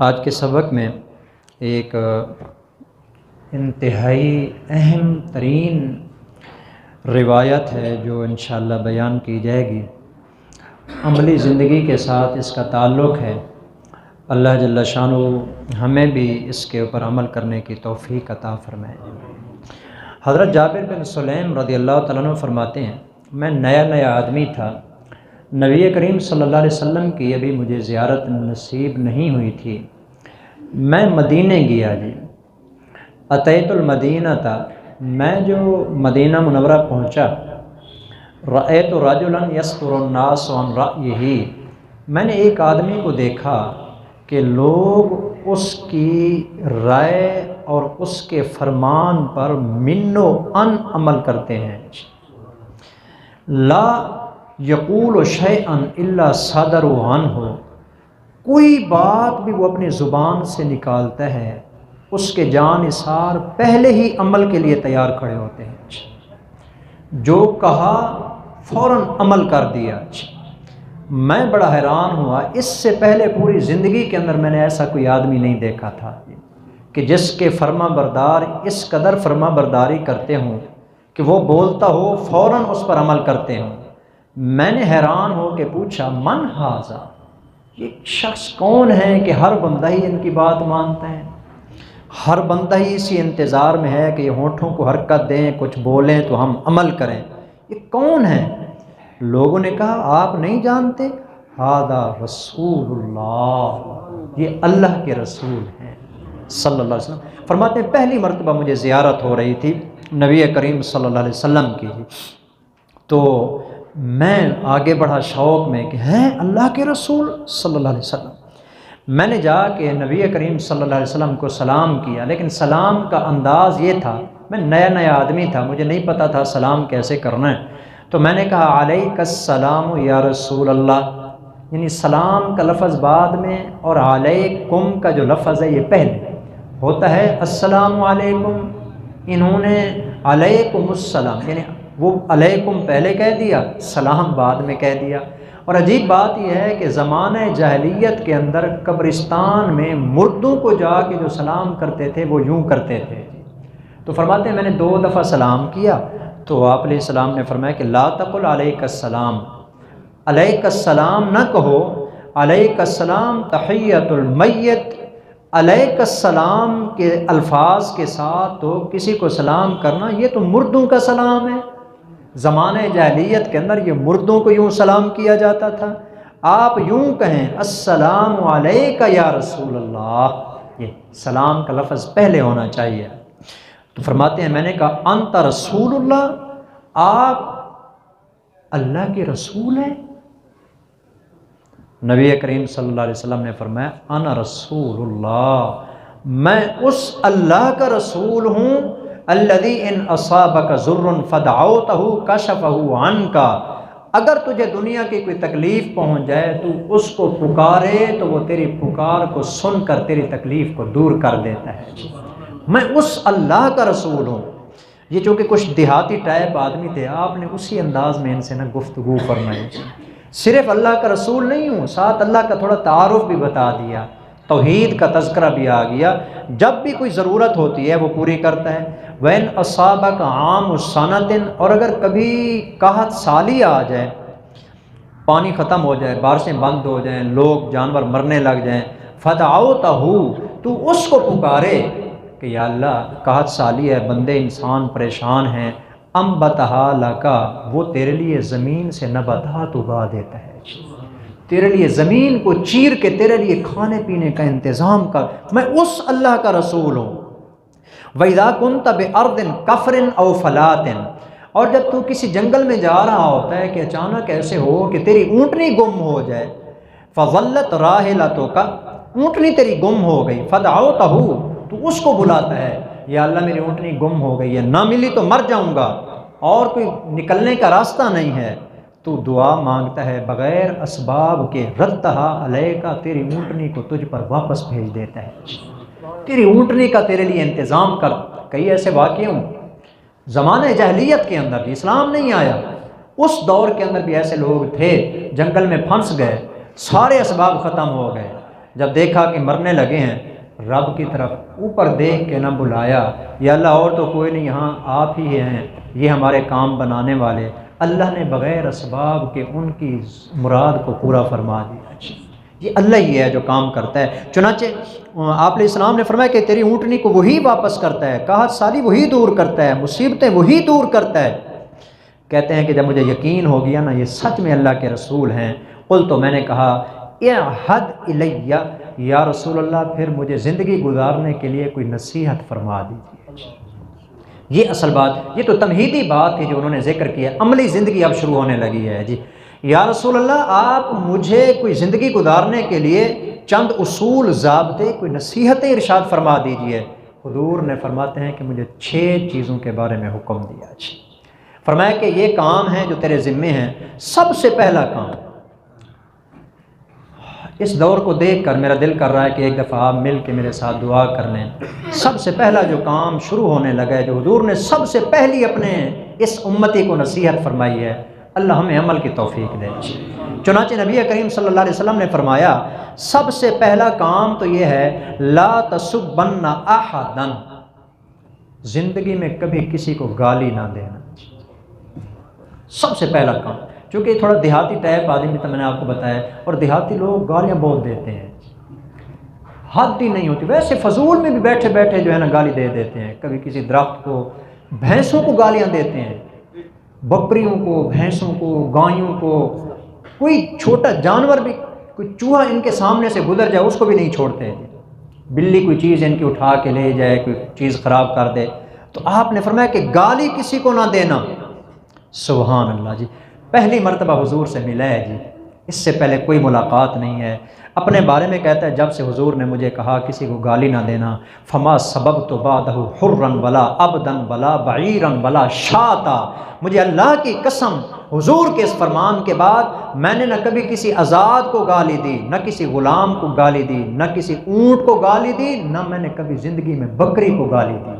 آج کے سبق میں ایک انتہائی اہم ترین روایت ہے جو انشاءاللہ بیان کی جائے گی۔ عملی زندگی کے ساتھ اس کا تعلق ہے۔ اللہ جل شانہ ہمیں بھی اس کے اوپر عمل کرنے کی توفیق عطا فرمائے۔ حضرت جابر بن سلیم رضی اللہ تعالیٰ عنہ فرماتے ہیں، میں نیا آدمی تھا، نبی کریم صلی اللہ علیہ وسلم کی ابھی مجھے زیارت نصیب نہیں ہوئی تھی۔ میں مدینے گیا جی، اتیت المدینہ تھا، میں جو مدینہ منورہ پہنچا، رأیت رجلا یستر الناس عن رأیہ، میں نے ایک آدمی کو دیکھا کہ لوگ اس کی رائے اور اس کے فرمان پر من و ان عمل کرتے ہیں۔ لا یقول شیئا الا صدر عنہ، کوئی بات بھی وہ اپنی زبان سے نکالتا ہے اس کے جانثار پہلے ہی عمل کے لیے تیار کھڑے ہوتے ہیں، جو کہا فوراً عمل کر دیا۔ میں بڑا حیران ہوا، اس سے پہلے پوری زندگی کے اندر میں نے ایسا کوئی آدمی نہیں دیکھا تھا کہ جس کے فرما بردار اس قدر فرما برداری کرتے ہوں کہ وہ بولتا ہو فوراً اس پر عمل کرتے ہوں۔ میں نے حیران ہو کے پوچھا، من ھذا، یہ شخص کون ہے کہ ہر بندہ ہی ان کی بات مانتا ہے، ہر بندہ ہی اسی انتظار میں ہے کہ یہ ہونٹوں کو حرکت دیں، کچھ بولیں تو ہم عمل کریں، یہ کون ہے؟ لوگوں نے کہا آپ نہیں جانتے، ھذا رسول اللہ، یہ اللہ کے رسول ہیں صلی اللہ علیہ وسلم۔ فرماتے ہیں پہلی مرتبہ مجھے زیارت ہو رہی تھی نبی کریم صلی اللہ علیہ وسلم کی، تو میں آگے بڑھا شوق میں کہ ہیں اللہ کے رسول صلی اللہ علیہ وسلم۔ میں نے جا کے نبی کریم صلی اللہ علیہ وسلم کو سلام کیا، لیکن سلام کا انداز یہ تھا، میں نیا آدمی تھا، مجھے نہیں پتا تھا سلام کیسے کرنا ہے، تو میں نے کہا علیک السلام یا رسول اللہ، یعنی سلام کا لفظ بعد میں اور علیکم کا جو لفظ ہے یہ پہلے ہوتا ہے۔ السلام علیکم، انہوں نے علیکم السلام، یعنی وہ علیکم پہلے کہہ دیا، سلام بعد میں کہہ دیا۔ اور عجیب بات یہ ہے کہ زمانہ جاہلیت کے اندر قبرستان میں مردوں کو جا کے جو سلام کرتے تھے وہ یوں کرتے تھے۔ تو فرماتے ہیں میں نے 2 دفعہ سلام کیا تو آپ علیہ السلام نے فرمایا کہ لا تقل علیک السلام، علیک السلام نہ کہو، علیک السلام تحیت المیت، علیک السلام کے الفاظ کے ساتھ تو کسی کو سلام کرنا یہ تو مردوں کا سلام ہے۔ زمانہ جاہلیت کے اندر یہ مردوں کو یوں سلام کیا جاتا تھا، آپ یوں کہیں السلام علیک یا رسول اللہ، یہ سلام کا لفظ پہلے ہونا چاہیے۔ تو فرماتے ہیں میں نے کہا انت رسول اللہ، آپ اللہ کے رسول ہیں؟ نبی کریم صلی اللہ علیہ وسلم نے فرمایا انا رسول اللہ، میں اس اللہ کا رسول ہوں الذی ان اصابک ضر فدعوتہ کشفہ عنک، اگر تجھے دنیا کی کوئی تکلیف پہنچ جائے تو اس کو پکارے تو وہ تیری پکار کو سن کر تیری تکلیف کو دور کر دیتا ہے۔ میں اس اللہ کا رسول ہوں۔ یہ چونکہ کچھ دیہاتی ٹائپ آدمی تھے، آپ نے اسی انداز میں ان سے نہ گفتگو فرمائی، صرف اللہ کا رسول نہیں ہوں، ساتھ اللہ کا تھوڑا تعارف بھی بتا دیا، توحید کا تذکرہ بھی آ گیا، جب بھی کوئی ضرورت ہوتی ہے وہ پوری کرتا ہے۔ وَإِنْ أَصَابَكَ عَامُ السَّنَةٍ، اور اگر کبھی قحط سالی آ جائے، پانی ختم ہو جائے، بارشیں بند ہو جائیں، لوگ جانور مرنے لگ جائیں، فَدَعَوْتَهُ، تو اس کو پکارے کہ یا اللہ قحط سالی ہے، بندے انسان پریشان ہیں، أَنْبَتَهَا لَكَ، وہ تیرے لیے زمین سے نباتات اگا دیتا ہے، تیرے لیے زمین کو چیر کے تیرے لیے کھانے پینے کا انتظام کر، میں اس اللہ کا رسول ہوں۔ وَإِذَا كُنْتَ بِأَرْضٍ كَفْرٍ أَوْ فَلَاتٍ، اور جب تو کسی جنگل میں جا رہا ہوتا ہے کہ اچانک ایسے ہو کہ تیری اونٹنی گم ہو جائے، فَظَلَّتْ رَاحِلَتُكَ، اونٹنی تیری گم ہو گئی، فَدَعَوْتَهُ، تو اس کو بلاتا ہے، یا اللہ میری اونٹنی گم ہو گئی ہے، نہ ملی تو مر جاؤں گا اور کوئی نکلنے کا راستہ نہیں ہے، تو دعا مانگتا ہے بغیر اسباب کے، ردھا علیک، تیری اونٹنی کو تجھ پر واپس بھیج دیتا ہے، تیری اونٹنی کا تیرے لیے انتظام کر۔ کئی ایسے واقعے ہوں زمانہ جاہلیت کے اندر، اسلام نہیں آیا، اس دور کے اندر بھی ایسے لوگ تھے، جنگل میں پھنس گئے، سارے اسباب ختم ہو گئے، جب دیکھا کہ مرنے لگے ہیں، رب کی طرف اوپر دیکھ کے نہ بلایا یا اللہ اور تو کوئی نہیں، یہاں آپ ہی ہیں یہ ہمارے کام بنانے والے، اللہ نے بغیر اسباب کے ان کی مراد کو پورا فرما دیا۔ یہ اللہ ہی ہے جو کام کرتا ہے۔ چنانچہ آپ علیہ السلام نے فرمایا کہ تیری اونٹنی کو وہی واپس کرتا ہے، قحط سالی وہی دور کرتا ہے، مصیبتیں وہی دور کرتا ہے۔ کہتے ہیں کہ جب مجھے یقین ہو گیا نا یہ سچ میں اللہ کے رسول ہیں، قل تو میں نے کہا اعہد الیہ یا رسول اللہ، پھر مجھے زندگی گزارنے کے لیے کوئی نصیحت فرما دیجیے۔ یہ اصل بات، یہ تو تمہیدی بات تھی جو انہوں نے ذکر کیا، عملی زندگی اب شروع ہونے لگی ہے جی۔ یا رسول اللہ آپ مجھے کوئی زندگی گزارنے کے لیے چند اصول، ضابطے، کوئی نصیحتیں ارشاد فرما دیجیے۔ حضور نے فرماتے ہیں کہ مجھے 6 چیزوں کے بارے میں حکم دیا جی۔ فرمایا کہ یہ کام ہیں جو تیرے ذمے ہیں۔ سب سے پہلا کام، اس دور کو دیکھ کر میرا دل کر رہا ہے کہ ایک دفعہ آپ مل کے میرے ساتھ دعا کر لیں۔ سب سے پہلا جو کام شروع ہونے لگا ہے، جو حضور نے سب سے پہلی اپنے اس امتی کو نصیحت فرمائی ہے، اللہ ہمیں عمل کی توفیق دے۔ چنانچہ نبی کریم صلی اللہ علیہ وسلم نے فرمایا سب سے پہلا کام تو یہ ہے لا تسبن احدا، زندگی میں کبھی کسی کو گالی نہ دینا۔ سب سے پہلا کام، چونکہ تھوڑا دیہاتی ٹائپ آدمی تھا، میں نے آپ کو بتایا، اور دیہاتی لوگ گالیاں بہت دیتے ہیں، حد ہی نہیں ہوتی۔ ویسے فضول میں بھی بیٹھے بیٹھے جو ہے نا گالی دے دیتے ہیں، کبھی کسی درخت کو، بھینسوں کو گالیاں دیتے ہیں، بکریوں کو، بھینسوں کو، گایوں کو، کوئی چھوٹا جانور بھی، کوئی چوہا ان کے سامنے سے گزر جائے اس کو بھی نہیں چھوڑتے، بلی کوئی چیز ان کی اٹھا کے لے جائے، کوئی چیز خراب کر دے، تو آپ نے فرمایا کہ گالی کسی کو نہ دینا۔ سبحان اللہ جی، پہلی مرتبہ حضور سے ملا ہے جی، اس سے پہلے کوئی ملاقات نہیں ہے۔ اپنے بارے میں کہتا ہے جب سے حضور نے مجھے کہا کسی کو گالی نہ دینا، فما سببت بعدہ حرا ولا عبدا ولا بعیرا ولا شاتا، مجھے اللہ کی قسم حضور کے اس فرمان کے بعد میں نے نہ کبھی کسی آزاد کو گالی دی، نہ کسی غلام کو گالی دی، نہ کسی اونٹ کو گالی دی، نہ میں نے کبھی زندگی میں بکری کو گالی دی۔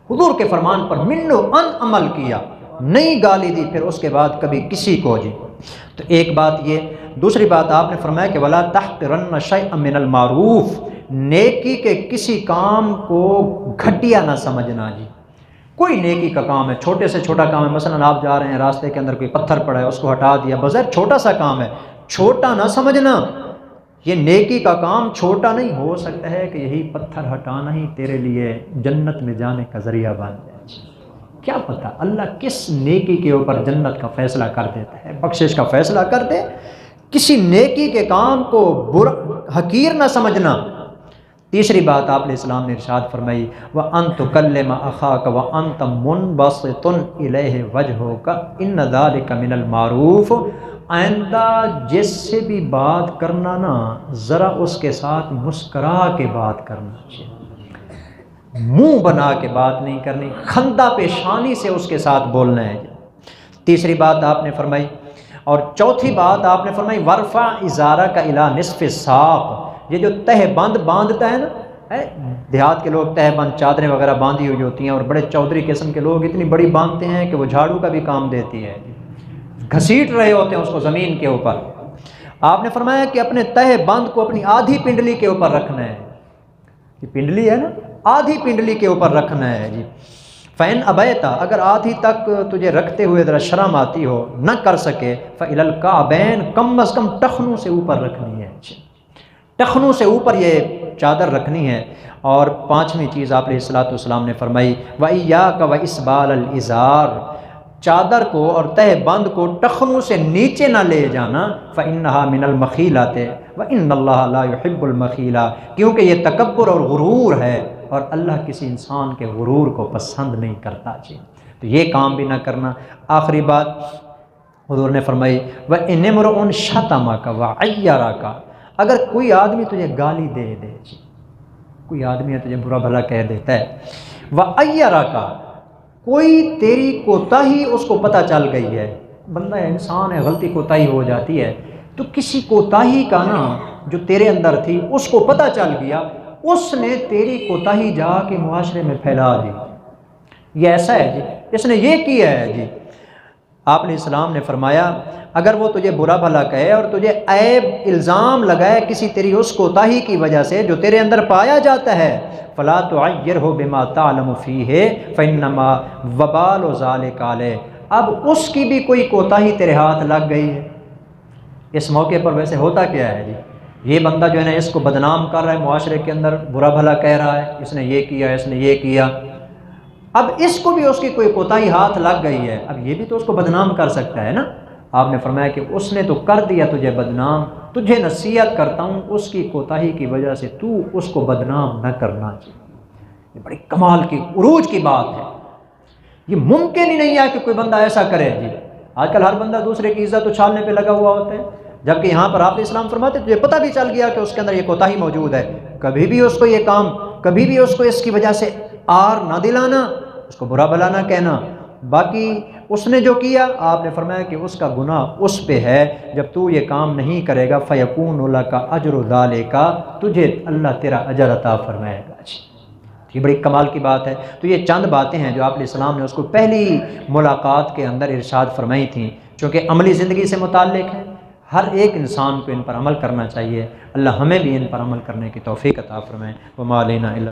حضور کے فرمان پر من و ان عمل کیا، نہیں گالی دی پھر اس کے بعد کبھی کسی کو جی۔ تو ایک بات یہ، دوسری بات آپ نے فرمایا کہ ولا تحقرن شیئا من المعروف، نیکی کے کسی کام کو گھٹیا نہ سمجھنا جی۔ کوئی نیکی کا کام ہے، چھوٹے سے چھوٹا کام ہے، مثلا آپ جا رہے ہیں راستے کے اندر کوئی پتھر پڑا ہے اس کو ہٹا دیا، بظاہر چھوٹا سا کام ہے، چھوٹا نہ سمجھنا۔ یہ نیکی کا کام چھوٹا نہیں، ہو سکتا ہے کہ یہی پتھر ہٹانا ہی تیرے لیے جنت میں جانے کا ذریعہ بن جائے۔ کیا پتہ اللہ کس نیکی کے اوپر جنت کا فیصلہ کر دیتا ہے، بخشش کا فیصلہ کر دے۔ کسی نیکی کے کام کو حقیر نہ سمجھنا۔ تیسری بات آپ علیہ السلام نے ارشاد فرمائی وَأَن تُكَلِّمَ أَخَاكَ وَأَنْتَ مُنْبَسِطٌ إِلَيْهِ وَجْهُكَ إِنَّ ذَلِكَ مِنَ الْمَعْرُوفِ، آئندہ جس سے بھی بات کرنا نا ذرا اس کے ساتھ مسکرا کے بات کرنا چاہیے، منہ بنا کے بات نہیں کرنی، خندہ پیشانی سے اس کے ساتھ بولنا ہے۔ تیسری بات آپ نے فرمائی، اور چوتھی بات آپ نے فرمائی ورفع ازارہ کا الی نصف ساق، یہ جو تہ بند باندھتا ہے نا، دیہات کے لوگ تہ بند چادریں وغیرہ باندھی ہوئی ہوتی ہیں، اور بڑے چودھری قسم کے لوگ اتنی بڑی باندھتے ہیں کہ وہ جھاڑو کا بھی کام دیتی ہے، گھسیٹ رہے ہوتے ہیں اس کو زمین کے اوپر۔ آپ نے فرمایا کہ اپنے تہ بند کو اپنی آدھی پنڈلی کے اوپر رکھنا ہے، یہ پنڈلی ہے نا، آدھی پنڈلی کے اوپر رکھنا ہے جی۔ فَإِنْ أَبَيْتَ، اگر آدھی تک تجھے رکھتے ہوئے ذرا شرم آتی ہو، نہ کر سکے، فَإِلَى الْكَعْبَيْنِ، کم از کم ٹخنوں سے اوپر رکھنی ہے، ٹخنوں سے اوپر یہ چادر رکھنی ہے۔ اور پانچویں چیز آپ علیہ السلام نے فرمائی وَإِيَّاكَ وَإِسْبَالَ الْإِزَارِ، چادر کو اور تہ بند کو ٹخنوں سے نیچے نہ لے جانا، فَإِنَّهَا مِنَ الْمَخِيلَةِ وَإِنَّ اللَّهَ لَا يُحِبُّ الْمَخِيلَةَ، کیونکہ یہ تکبر اور غرور ہے، اور اللہ کسی انسان کے غرور کو پسند نہیں کرتا جی۔ تو یہ کام بھی نہ کرنا۔ آخری بات حضور نے فرمائی وَإِنِ امْرُؤٌ شَتَمَكَ وَعَيَّرَكَ، اگر کوئی آدمی تجھے گالی دے دے جی، کوئی آدمی تجھے برا بھلا کہہ دیتا ہے، وَعَيَّرَكَ، کوئی تیری کوتاہی اس کو پتہ چل گئی ہے، بندہ انسان ہے، غلطی کوتاہی ہو جاتی ہے، تو کسی کوتاہی کا نا جو تیرے اندر تھی اس کو پتہ چل گیا، اس نے تیری کوتاہی جا کے معاشرے میں پھیلا دی، یہ ایسا ہے جی، اس نے یہ کیا ہے جی۔ آپ علیہ السلام نے فرمایا اگر وہ تجھے برا بھلا کہے اور تجھے عیب الزام لگائے کسی تیری اس کوتاہی کی وجہ سے جو تیرے اندر پایا جاتا ہے، فلا تعیرہ بما تعلم فیہ فانما وبال ذلک علیہ، اب اس کی بھی کوئی کوتاہی تیرے ہاتھ لگ گئی ہے۔ اس موقع پر ویسے ہوتا کیا ہے جی، یہ بندہ جو ہے نا اس کو بدنام کر رہا ہے، معاشرے کے اندر برا بھلا کہہ رہا ہے، اس نے یہ کیا، اس نے یہ کیا، اب اس کو بھی اس کی کوئی کوتاہی ہاتھ لگ گئی ہے، اب یہ بھی تو اس کو بدنام کر سکتا ہے نا۔ آپ نے فرمایا کہ اس نے تو کر دیا تجھے بدنام، تجھے نصیحت کرتا ہوں اس کی کوتاہی کی وجہ سے تو اس کو بدنام نہ کرنا چاہیے۔ یہ بڑی کمال کی عروج کی بات ہے، یہ ممکن ہی نہیں ہے کہ کوئی بندہ ایسا کرے جی۔ آج کل ہر بندہ دوسرے کی عزت اچھالنے پہ لگا ہوا ہوتا ہے، جبکہ یہاں پر آپ اسلام فرماتے تجھے پتہ بھی چل گیا کہ اس کے اندر یہ کوتاہی موجود ہے، کبھی بھی اس کو یہ کام، کبھی بھی اس کو اس کی وجہ سے آر نہ دلانا، اس کو برا بھلا نہ کہنا۔ باقی اس نے جو کیا آپ نے فرمایا کہ اس کا گناہ اس پہ ہے، جب تو یہ کام نہیں کرے گا فیکون لک اجر ذالک، تجھے اللہ تیرا اجر عطا فرمائے گا۔ یہ بڑی کمال کی بات ہے۔ تو یہ چند باتیں ہیں جو آپ علیہ السلام نے اس کو پہلی ملاقات کے اندر ارشاد فرمائی تھیں، چونکہ عملی زندگی سے متعلق ہے، ہر ایک انسان کو ان پر عمل کرنا چاہیے۔ اللہ ہمیں بھی ان پر عمل کرنے کی توفیق عطا فرمائے۔ وما علینا الا